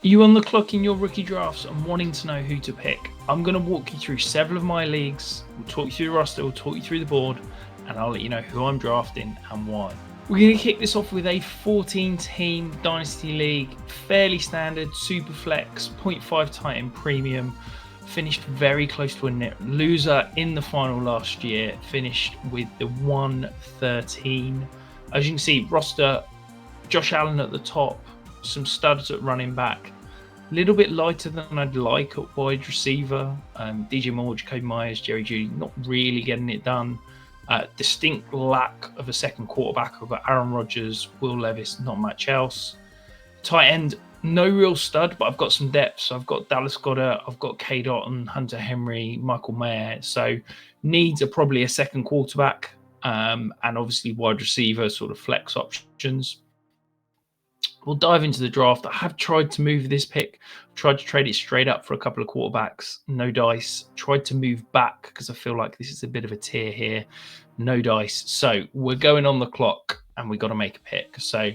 You on the clock in your rookie drafts and wanting to know who to pick? I'm going to walk you through several of my leagues. We'll talk you through the roster, we'll talk you through the board, and I'll let you know who I'm drafting and why. We're going to kick this off with a 14-team Dynasty League, fairly standard, super flex, 0.5 tight end premium. Finished very close to a net loser in the final last year, finished with the 113. As you can see, roster, Josh Allen at the top, some studs at running back, a little bit lighter than I'd like at wide receiver. DJ Moore, Jacoby Myers, Jerry Jeudy, not really getting it done. Distinct lack of a second quarterback over Aaron Rodgers, Will Levis, not much else. Tight end, no real stud, but I've got some depth. So I've got Dallas Goedert, I've got K. Dotton, Hunter Henry, Michael Mayer. So needs are probably a second quarterback, and obviously wide receiver, sort of flex options. We'll dive into the draft. I have tried to move this pick, tried to trade it straight up for a couple of quarterbacks, no dice. Tried to move back because I feel like this is a bit of a tier here, no dice. So we're going on the clock and we've got to make a pick. So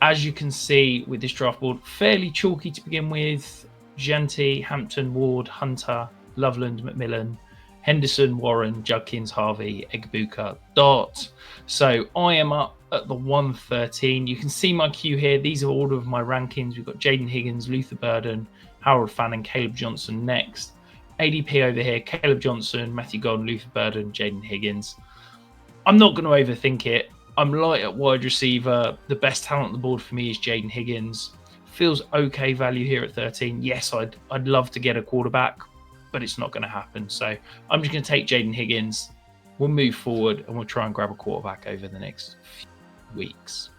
as you can see with this draft board, fairly chalky to begin with. Genty, Hampton, Ward, Hunter, Loveland, McMillan, Henderson, Warren, Judkins, Harvey, Egbuka, Dart. So I am up at the 113. You can see my queue here. These are all of my rankings. We've got Jaden Higgins, Luther Burden, Harold Fanning, Caleb Johnson next. ADP over here, Caleb Johnson, Matthew Golden, Luther Burden, Jaden Higgins. I'm not going to overthink it. I'm light at wide receiver. The best talent on the board for me is Jaden Higgins. Feels okay value here at 13. Yes, I'd love to get a quarterback, but it's not going to happen. So I'm just going to take Jaden Higgins. We'll move forward and we'll try and grab a quarterback over the next few weeks.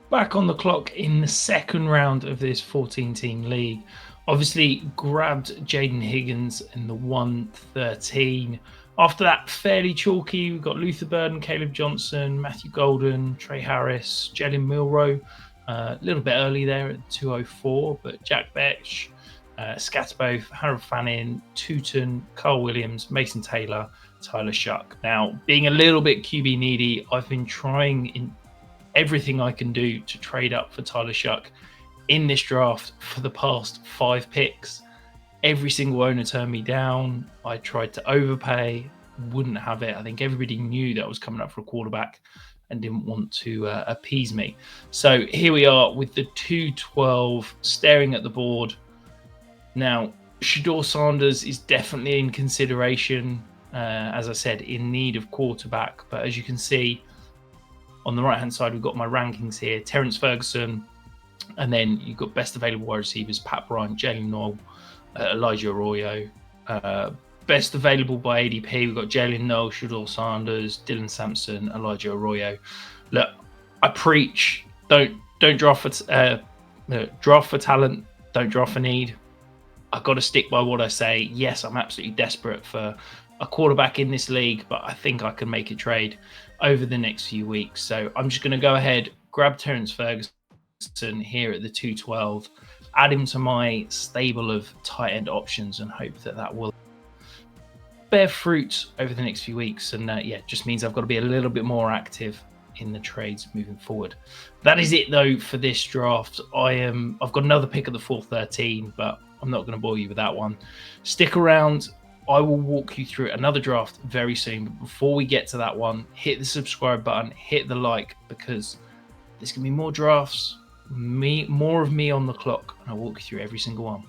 Back on the clock in the second round of this 14-team league. Obviously grabbed Jaden Higgins in the 113. After that, fairly chalky. We've got Luther Burden, Caleb Johnson, Matthew Golden, Trey Harris, Jalen Milroe. A little bit early there at 204, but Jack Betch, Scatterboth, Harold Fanning, Tootin, Carl Williams, Mason Taylor, Tyler Shuck. Now, being a little bit QB needy, I've been trying in everything I can do to trade up for Tyler Shuck in this draft for the past 5 picks. Every single owner turned me down. I tried to overpay, wouldn't have it. I think everybody knew that I was coming up for a quarterback and didn't want to appease me. So here we are with the 212, staring at the board. Now, Shedeur Sanders is definitely in consideration, as I said, in need of quarterback. But as you can see, on the right-hand side, we've got my rankings here. Terrence Ferguson, and then you've got best available wide receivers, Pat Bryant, Jalen Noel, Elijah Arroyo. Best available by ADP, we've got Jalen Noel, Shedeur Sanders, Dylan Sampson, Elijah Arroyo. Look, I preach, don't draft for talent, don't draft for need. I've got to stick by what I say. Yes, I'm absolutely desperate for a quarterback in this league, but I think I can make a trade over the next few weeks. So I'm just going to go ahead, grab Terrence Ferguson here at the 212, add him to my stable of tight end options and hope that will bear fruit over the next few weeks. And just means I've got to be a little bit more active in the trades moving forward. That is it though for this draft. I've got another pick at the 413, but I'm not going to bore you with that one. Stick around. I will walk you through another draft very soon. But before we get to that one, hit the subscribe button, hit the like, because there's going to be more drafts, more of me on the clock, and I'll walk you through every single one.